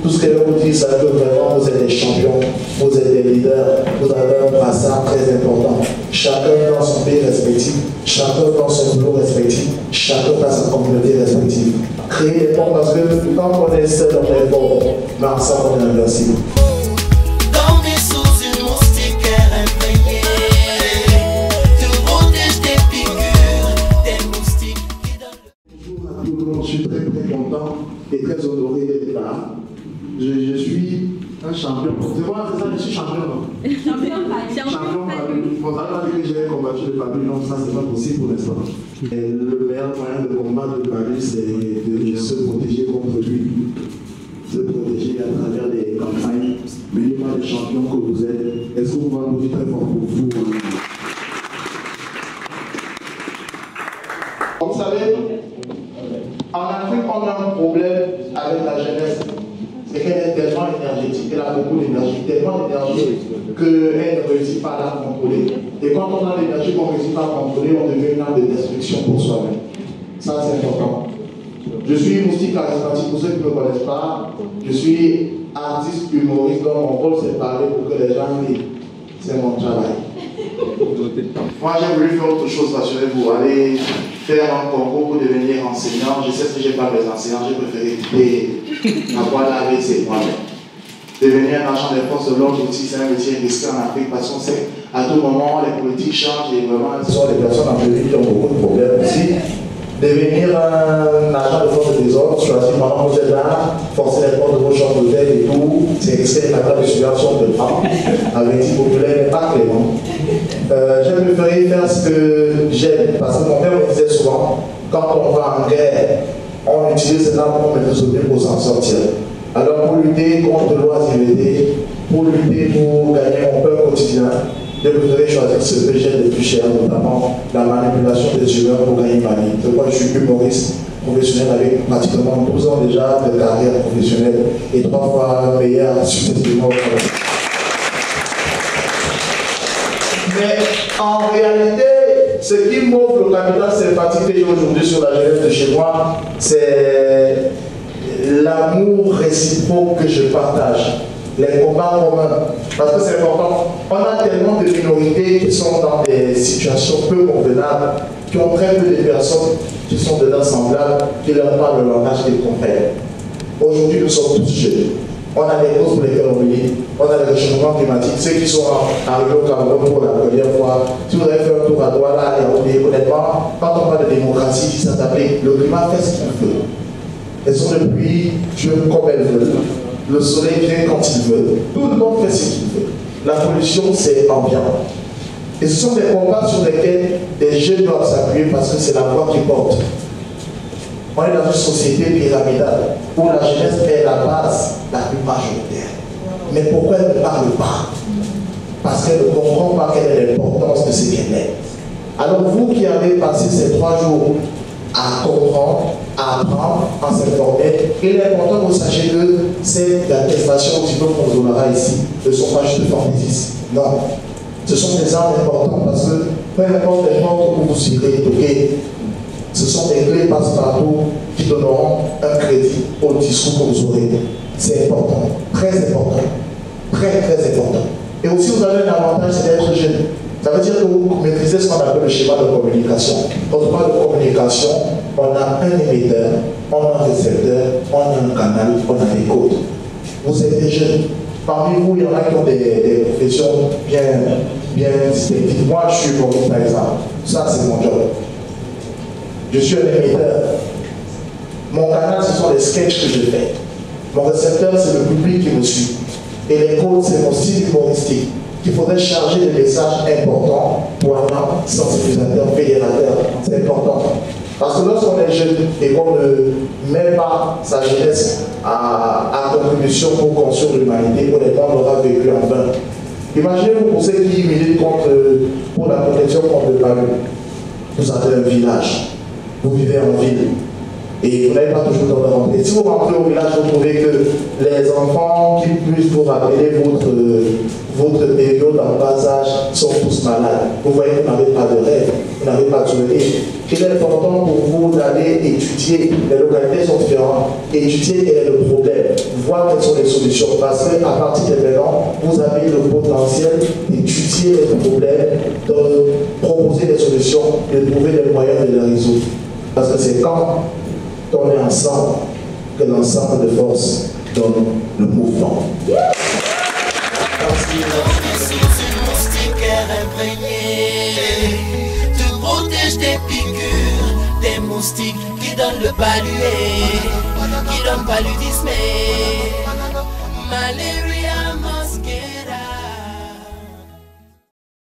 Tout ce que je vous dis, c'est que vraiment vous êtes des champions, vous êtes des leaders, vous avez un brassard très important. Chacun dans son pays respectif, chacun dans son boulot respectif, chacun dans sa communauté respective. Créer des ponts parce que quand on est seul, on est fort, mais ensemble on est invincible. Je suis très content et très honoré d'être là. Je suis un champion. C'est moi, c'est ça, je suis champion. Champion Babu. Bon, ça veut pas dire que j'ai combattu le Babu, non, ça c'est pas possible pour l'instant. Le meilleur moyen de combattre le Babu, c'est de se protéger contre lui. Se protéger à travers des campagnes. N'oubliez pas les champions que vous êtes. Est-ce que vous m'applaudissez très fort pour vous? Vous savez, en Afrique, on a un problème avec la jeunesse. C'est qu'elle est tellement énergétique, elle a beaucoup d'énergie, tellement d'énergie qu'elle ne réussit pas à la contrôler. Et quand on a l'énergie qu'on ne réussit pas à contrôler, on devient une arme de destruction pour soi-même. Ça, c'est important. Je suis moustique charismatique, pour ceux qui ne me connaissent pas. Je suis artiste humoriste, donc mon rôle c'est de parler pour que les gens rient. C'est mon travail. Moi, j'ai voulu faire autre chose, rassurez-vous, aller faire un concours pour devenir enseignant. Je sais ce que j'ai pas mes enseignants, j'ai préféré quitter ma voie là avec c'est moi-même. Devenir un agent des forces de l'ordre aussi, c'est un métier risqué en Afrique parce qu'on sait à tout moment les politiques changent et vraiment ce sont des personnes en pays qui ont beaucoup de problèmes aussi. Devenir un agent de force de désordre, choisir pendant que vous êtes là, forcer les portes de vos chambres d'hôtel et tout, c'est risqué la table de subvention de temps, avec des populaires pas clément. J'ai préféré faire ce que j'aime, parce que mon père me disait souvent, quand on va en guerre, on utilise cette arme pour mettre sauter pour s'en sortir. Alors pour lutter contre l'oisiveté, pour lutter pour gagner mon pain quotidien, je préférais choisir ce que j'aime le plus cher, notamment la manipulation des humeurs pour gagner ma vie. C'est pourquoi je suis humoriste professionnel avec pratiquement 12 ans déjà de carrière professionnelle et 3 fois meilleur successivement au travail. Mais en réalité, ce qui m'offre le capital sympathique que j'ai aujourd'hui sur la jeunesse de chez moi, c'est l'amour réciproque que je partage, les combats communs. Parce que c'est important, on a tellement de minorités qui sont dans des situations peu convenables, qui ont très peu de personnes qui sont dedans semblables, qui leur parlent le langage qu'ils comprennent. Aujourd'hui, nous sommes tous jeunes. On a des causes pour lesquelles on milite, on a le réchauffement climatique. Ceux qui sont arrivés au Cameroun pour la première fois, si vous avez fait un tour à Douala et honnêtement, quand on parle de démocratie, ça s'appelle le climat fait ce qu'il veut. Elles sont de pluie, Dieu comme elles veulent. Le soleil vient quand il veut. Tout le monde fait ce qu'il veut. La pollution, c'est ambiant. Et ce sont des combats sur lesquels les jeunes doivent s'appuyer parce que c'est la voix qui porte. On est dans une société pyramidale où la jeunesse est la base la plus majoritaire. Mais pourquoi elle ne parle pas? Parce qu'elle ne comprend pas quelle est l'importance de ce qu'elle est. Alors vous qui avez passé ces 3 jours à comprendre, à apprendre, à s'informer, il est important que vous sachiez que ces attestations au diplôme qu'on donnera ici ne sont pas juste fantaisistes. Non. Ce sont des armes importantes parce que peu importe les portes où vous irez toquer, ce sont des clés passe-partout qui donneront un crédit au discours que vous aurez. C'est important, très important, très très important. Et aussi vous avez un avantage, c'est d'être jeune. Ça veut dire que vous maîtrisez ce qu'on appelle le schéma de communication. Quand on parle de communication, on a un émetteur, on a un récepteur, on a un canal, on a des codes. Vous êtes des jeunes. Parmi vous, il y en a qui ont des professions bien distinctives. Moi, je suis humoriste, par exemple. Ça, c'est mon job. Je suis un émetteur. Mon canal, ce sont les sketchs que je fais. Mon récepteur, c'est le public qui me suit. Et les codes, c'est mon style humoristique. Il faudrait charger des messages importants pour un sensibilisateur, fédérateur. C'est important. Parce que lorsqu'on est jeune et qu'on ne met pas sa jeunesse à contribution pour construire l'humanité, honnêtement, on aura vécu en vain. Imaginez-vous pour ceux qui militent pour la protection contre le Babu. Vous avez un village, vous vivez en ville. Et vous n'avez pas toujours le temps de rentrer. Si vous rentrez au village, vous trouvez que les enfants qui puissent vous rappeler votre période en bas âge sont tous malades. Vous voyez que vous n'avez pas de rêve, vous n'avez pas de souvenir. Il est important pour vous d'aller étudier. Les localités sont différentes. Étudier quel est le problème. Voir voir quelles sont les solutions. Parce qu'à partir de maintenant, vous avez le potentiel d'étudier les problèmes, de proposer des solutions, de trouver les moyens de les résoudre. Parce que c'est quand on est ensemble que l'ensemble de forces donne le mouvement. Te protège des piqûres, des moustiques qui donnent le palué, qui donnent paludisme, malaria.